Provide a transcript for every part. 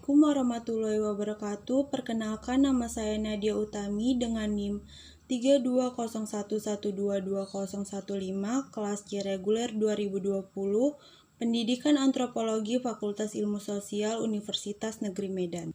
Assalamualaikum warahmatullahi wabarakatuh. Perkenalkan, nama saya Nadia Utami dengan NIM 3201112215, kelas C reguler 2020, Pendidikan Antropologi Fakultas Ilmu Sosial Universitas Negeri Medan.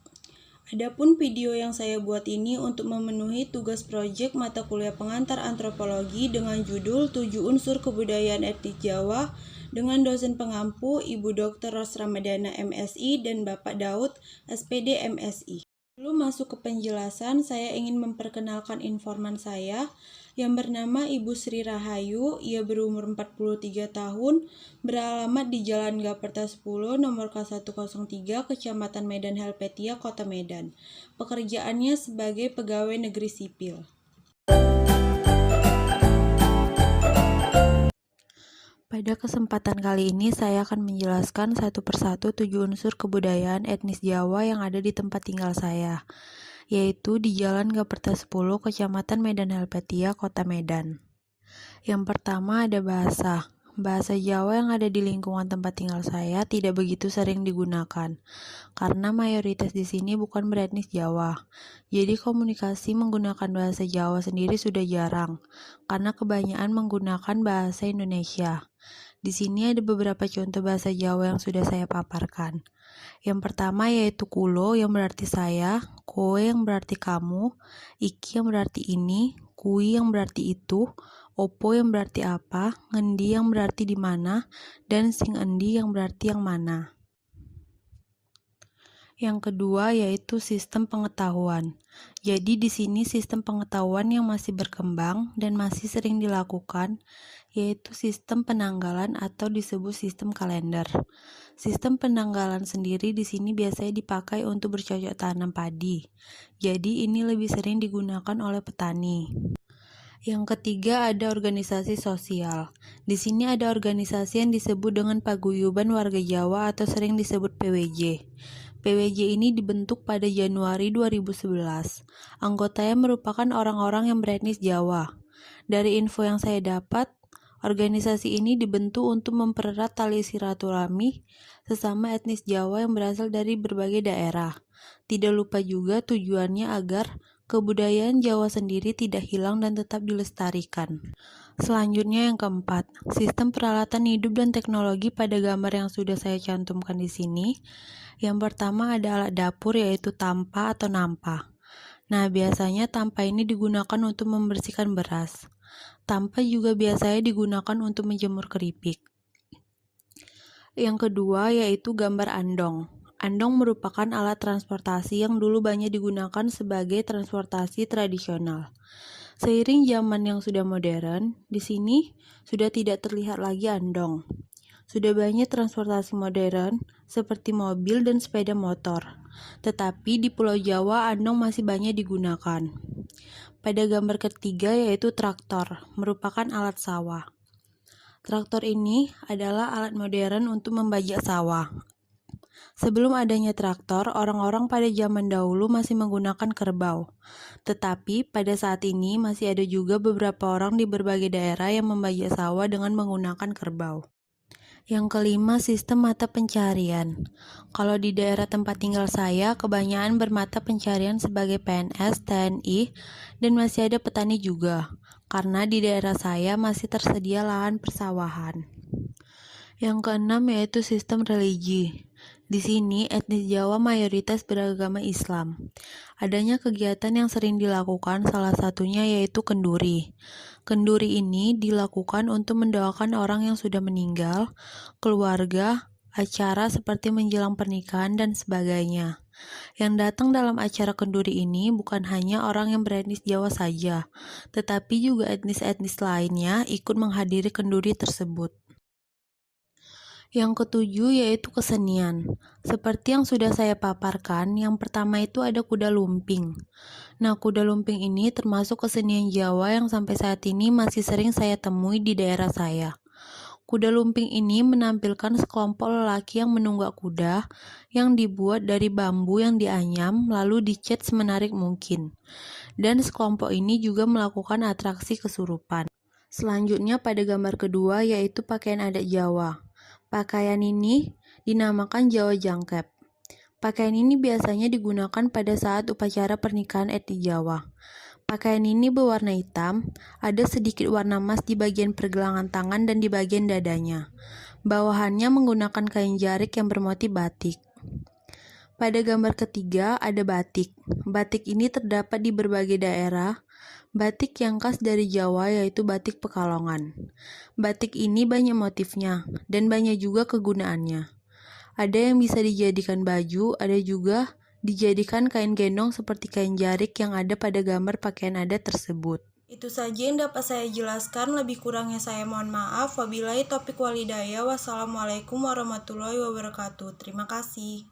Adapun video yang saya buat ini untuk memenuhi tugas proyek mata kuliah pengantar antropologi dengan judul 7 unsur kebudayaan etnis Jawa dengan dosen pengampu Ibu Dr. Ros Ramadana MSI dan Bapak Daud SPD MSI. Sebelum masuk ke penjelasan, saya ingin memperkenalkan informan saya yang bernama Ibu Sri Rahayu. Ia berumur 43 tahun, beralamat di Jalan Gaperta 10, nomor K103, Kecamatan Medan Helvetia, Kota Medan. Pekerjaannya sebagai pegawai negeri sipil. Pada kesempatan kali ini saya akan menjelaskan satu persatu 7 unsur kebudayaan etnis Jawa yang ada di tempat tinggal saya, yaitu di Jalan Gaperta 10, Kecamatan Medan Helvetia, Kota Medan. Yang pertama ada bahasa. Bahasa Jawa yang ada di lingkungan tempat tinggal saya tidak begitu sering digunakan, karena mayoritas di sini bukan beretnis Jawa. Jadi komunikasi menggunakan bahasa Jawa sendiri sudah jarang, karena kebanyakan menggunakan bahasa Indonesia. Di sini ada beberapa contoh bahasa Jawa yang sudah saya paparkan. Yang pertama yaitu kulo yang berarti saya, koe yang berarti kamu, iki yang berarti ini, kui yang berarti itu, opo yang berarti apa, ngendi yang berarti di mana, dan sing endi yang berarti yang mana. Yang kedua yaitu sistem pengetahuan. Jadi di sini sistem pengetahuan yang masih berkembang dan masih sering dilakukan yaitu sistem penanggalan atau disebut sistem kalender. Sistem penanggalan sendiri di sini biasanya dipakai untuk bercocok tanam padi. Jadi ini lebih sering digunakan oleh petani. Yang ketiga ada organisasi sosial. Di sini ada organisasi yang disebut dengan Paguyuban Warga Jawa atau sering disebut PWJ. PWJ ini dibentuk pada Januari 2011. Anggotanya merupakan orang-orang yang beretnis Jawa. Dari info yang saya dapat, organisasi ini dibentuk untuk mempererat tali silaturahmi sesama etnis Jawa yang berasal dari berbagai daerah. Tidak lupa juga tujuannya agar kebudayaan Jawa sendiri tidak hilang dan tetap dilestarikan. Selanjutnya yang keempat, sistem peralatan hidup dan teknologi pada gambar yang sudah saya cantumkan di sini. Yang pertama ada alat dapur yaitu tampa atau nampa. Nah, biasanya tampa ini digunakan untuk membersihkan beras. Tampa juga biasanya digunakan untuk menjemur keripik. Yang kedua yaitu gambar andong. Andong merupakan alat transportasi yang dulu banyak digunakan sebagai transportasi tradisional. Seiring zaman yang sudah modern, di sini sudah tidak terlihat lagi andong. Sudah banyak transportasi modern seperti mobil dan sepeda motor. Tetapi di Pulau Jawa andong masih banyak digunakan. Pada gambar ketiga yaitu traktor, merupakan alat sawah. Traktor ini adalah alat modern untuk membajak sawah. Sebelum adanya traktor, orang-orang pada zaman dahulu masih menggunakan kerbau. Tetapi pada saat ini masih ada juga beberapa orang di berbagai daerah yang membajak sawah dengan menggunakan kerbau. Yang kelima, sistem mata pencarian. Kalau di daerah tempat tinggal saya, kebanyakan bermata pencarian sebagai PNS, TNI, dan masih ada petani juga, karena di daerah saya masih tersedia lahan persawahan. Yang keenam yaitu sistem religi. Di sini, etnis Jawa mayoritas beragama Islam. Adanya kegiatan yang sering dilakukan, salah satunya yaitu kenduri. Kenduri ini dilakukan untuk mendoakan orang yang sudah meninggal, keluarga, acara seperti menjelang pernikahan, dan sebagainya. Yang datang dalam acara kenduri ini bukan hanya orang yang beretnis Jawa saja, tetapi juga etnis-etnis lainnya ikut menghadiri kenduri tersebut. Yang ketujuh yaitu kesenian. Seperti yang sudah saya paparkan, yang pertama itu ada kuda lumping. Nah, kuda lumping ini termasuk kesenian Jawa yang sampai saat ini masih sering saya temui di daerah saya. Kuda lumping ini menampilkan sekelompok lelaki yang menunggak kuda yang dibuat dari bambu yang dianyam lalu dicat semenarik mungkin. Dan sekelompok ini juga melakukan atraksi kesurupan. Selanjutnya pada gambar kedua yaitu pakaian adat Jawa. Pakaian ini dinamakan Jawa Jangkep. Pakaian ini biasanya digunakan pada saat upacara pernikahan etnis Jawa. Pakaian ini berwarna hitam, ada sedikit warna emas di bagian pergelangan tangan dan di bagian dadanya. Bawahannya menggunakan kain jarik yang bermotif batik. Pada gambar ketiga ada batik. Batik ini terdapat di berbagai daerah. Batik yang khas dari Jawa yaitu batik Pekalongan. Batik ini banyak motifnya dan banyak juga kegunaannya. Ada yang bisa dijadikan baju, ada juga dijadikan kain gendong seperti kain jarik yang ada pada gambar pakaian adat tersebut. Itu saja yang dapat saya jelaskan, lebih kurangnya saya mohon maaf. Wabillahi taufiq walhidayah. Wassalamualaikum warahmatullahi wabarakatuh. Terima kasih.